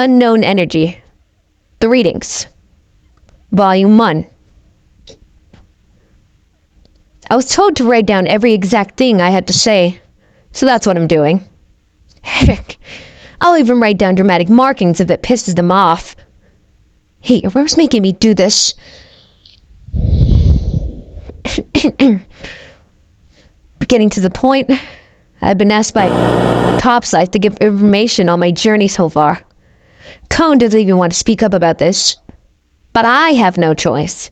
Unknown Energy. The Readings. Volume 1. I was told to write down every exact thing I had to say, so that's what I'm doing. Heck, I'll even write down dramatic markings if it pisses them off. Hey, whoever's making me do this? Getting to the point, I've been asked by Topside to give information on my journey so far. Cone doesn't even want to speak up about this, but I have no choice.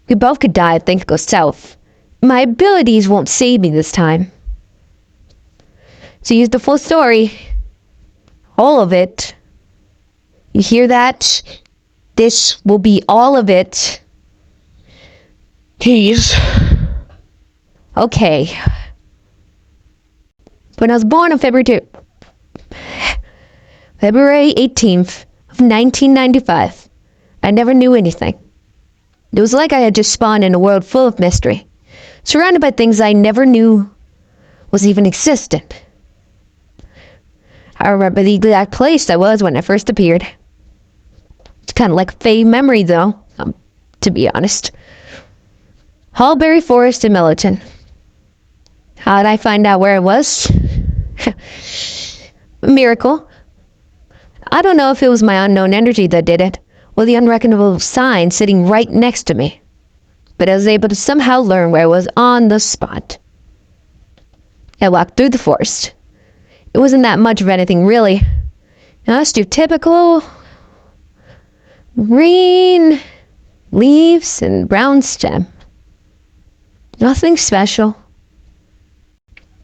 We both could die if things go south. My abilities won't save me this time. So use the full story. All of it. You hear that? This will be all of it. Please. Okay. When I was born on February 18th of 1995, I never knew anything. It was like I had just spawned in a world full of mystery, surrounded by things I never knew was even existent. I remember the exact place I was when I first appeared. It's kind of like a fade memory, though, to be honest. Hallberry Forest in Millerton. How did I find out where I was? Miracle. I don't know if it was my unknown energy that did it, or the unreckonable sign sitting right next to me, but I was able to somehow learn where I was on the spot. I walked through the forest. It wasn't that much of anything, really. Just your typical green leaves and brown stem. Nothing special.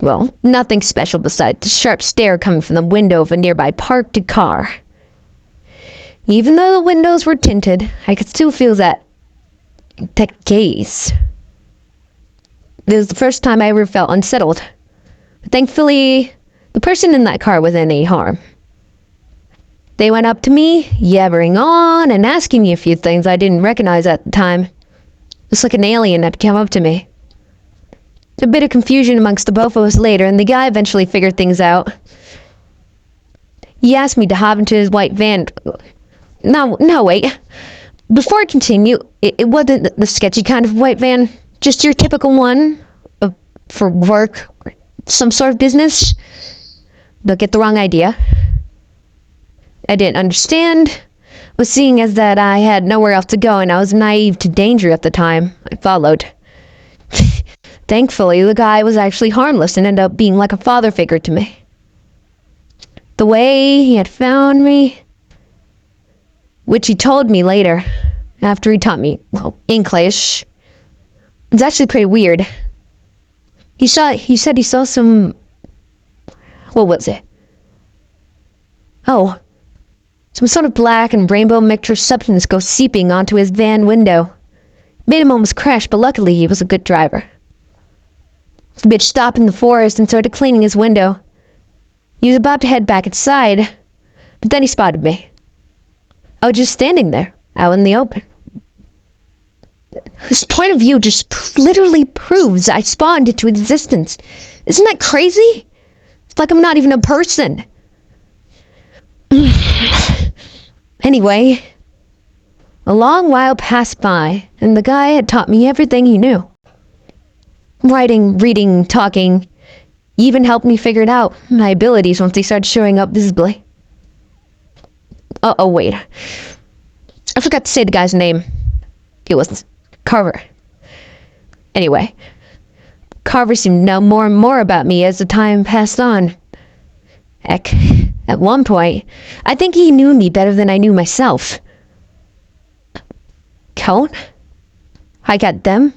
Well, nothing special besides the sharp stare coming from the window of a nearby parked car. Even though the windows were tinted, I could still feel that gaze. It was the first time I ever felt unsettled. But thankfully, the person in that car wasn't any harm. They went up to me, yabbering on and asking me a few things I didn't recognize at the time. Just like an alien had come up to me. A bit of confusion amongst the both of us later, and the guy eventually figured things out. He asked me to hop into his white van. No, wait. Before I continue, it wasn't the sketchy kind of white van. Just your typical one for work or some sort of business. Don't get the wrong idea. I didn't understand, but seeing as that I had nowhere else to go and I was naive to danger at the time, I followed. Thankfully, the guy was actually harmless and ended up being like a father figure to me. The way he had found me, which he told me later, after he taught me, English, it's actually pretty weird. He said he saw some, what was it? Oh, some sort of black and rainbow mixture substance go seeping onto his van window. Made him almost crash, but luckily he was a good driver. The bitch stopped in the forest and started cleaning his window. He was about to head back inside, but then he spotted me. I was just standing there, out in the open. His point of view just literally proves I spawned into existence. Isn't that crazy? It's like I'm not even a person. Anyway, a long while passed by, and the guy had taught me everything he knew. Writing, reading, talking. He even helped me figure it out, my abilities, once they started showing up visibly. Oh, wait. I forgot to say the guy's name. It was Carver. Anyway, Carver seemed to know more and more about me as the time passed on. Heck, at one point, I think he knew me better than I knew myself. Cone? I got them?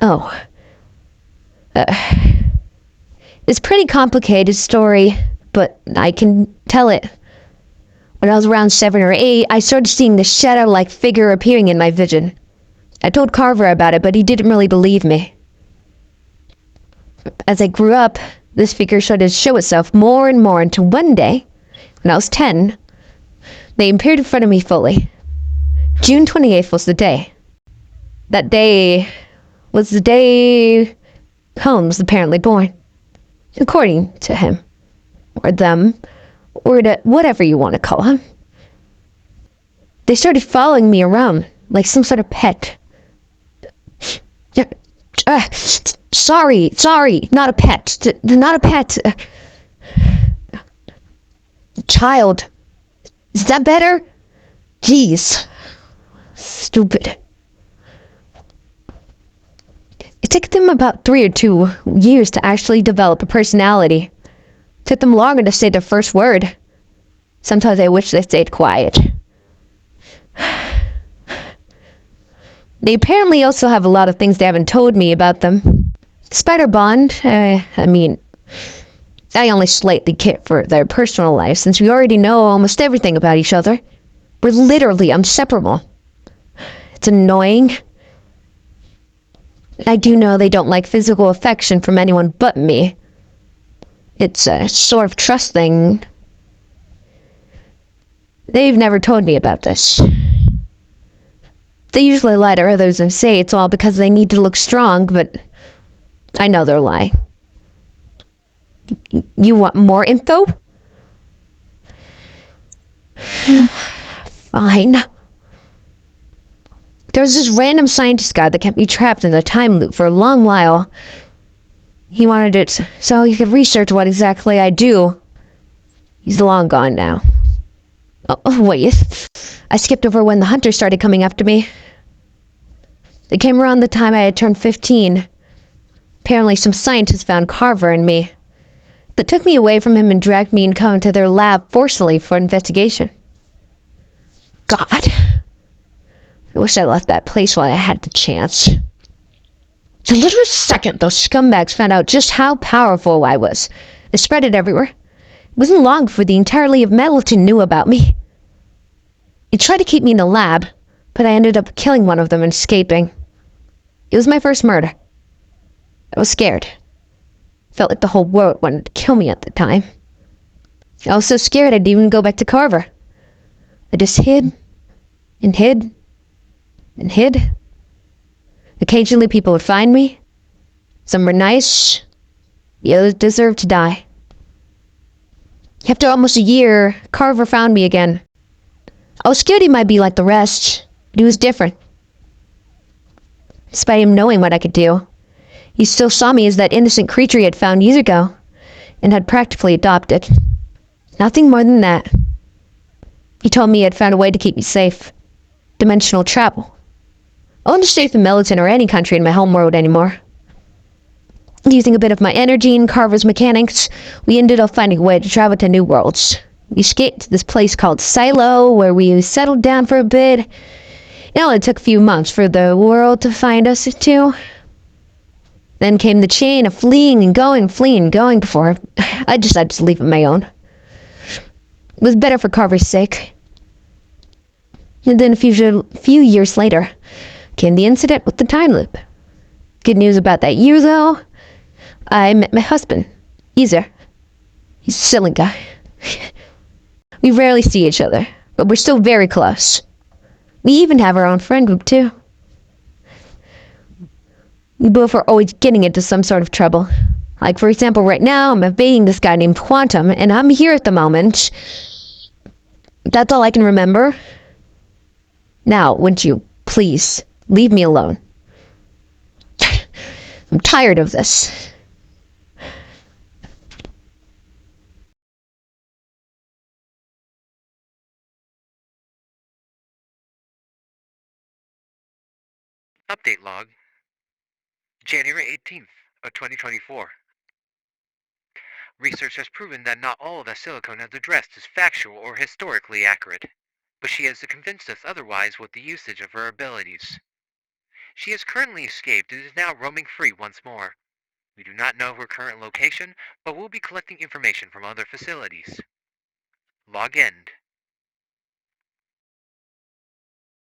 Oh. It's a pretty complicated story, but I can tell it. When I was around 7 or 8, I started seeing this shadow-like figure appearing in my vision. I told Carver about it, but he didn't really believe me. As I grew up, this figure started to show itself more and more until one day, when I was 10, they appeared in front of me fully. June 28th was the day. That day was the day Cone was apparently born. According to him, or them, or to whatever you want to call him. They started following me around like some sort of pet. Uh, sorry, not a pet. Not a pet. Child. Is that better? Jeez. Stupid. It took them about 3 or 2 years to actually develop a personality. It took them longer to say their first word. Sometimes I wish they stayed quiet. They apparently also have a lot of things they haven't told me about them. Spider Bond, I only slightly care for their personal life since we already know almost everything about each other. We're literally inseparable. It's annoying. I do know they don't like physical affection from anyone but me. It's a sort of trust thing. They've never told me about this. They usually lie to others and say it's all because they need to look strong, but I know they're lying. You want more info? Fine. There was this random scientist guy that kept me trapped in the time loop for a long while. He wanted it so he could research what exactly I do. He's long gone now. Oh, wait. I skipped over when the hunters started coming after me. They came around the time I had turned 15. Apparently some scientists found Carver in me. They took me away from him and dragged me and Cohen to their lab forcefully for investigation. God. I wish I left that place while I had the chance. The literal second those scumbags found out just how powerful I was, they spread it everywhere. It wasn't long before the entirety of Middleton knew about me. They tried to keep me in the lab, but I ended up killing one of them and escaping. It was my first murder. I was scared. Felt like the whole world wanted to kill me at the time. I was so scared I'd even go back to Carver. I just hid and hid and hid. Occasionally people would find me. Some were nice. The others deserved to die. After almost a year, Carver found me again. I was scared he might be like the rest, but he was different. Despite him knowing what I could do, he still saw me as that innocent creature he had found years ago and had practically adopted. Nothing more than that. He told me he had found a way to keep me safe. Dimensional travel. I wouldn't stay for Militant or any country in my home world anymore. Using a bit of my energy and Carver's mechanics, we ended up finding a way to travel to new worlds. We escaped to this place called Silo, where we settled down for a bit. It only took a few months for the world to find us too. Then came the chain of fleeing and going before I decided to leave on my own. It was better for Carver's sake. And then a few years later came the incident with the time loop. Good news about that year, though. I met my husband, Ezer. He's a silly guy. We rarely see each other, but we're still very close. We even have our own friend group, too. We both are always getting into some sort of trouble. Like, for example, right now, I'm evading this guy named Quantum, and I'm here at the moment. That's all I can remember. Now, would you please leave me alone? I'm tired of this. Update log, January 18th of 2024. Research has proven that not all that Silicone has addressed is factual or historically accurate, but she has convinced us otherwise with the usage of her abilities. She has currently escaped and is now roaming free once more. We do not know her current location, but we'll be collecting information from other facilities. Log end.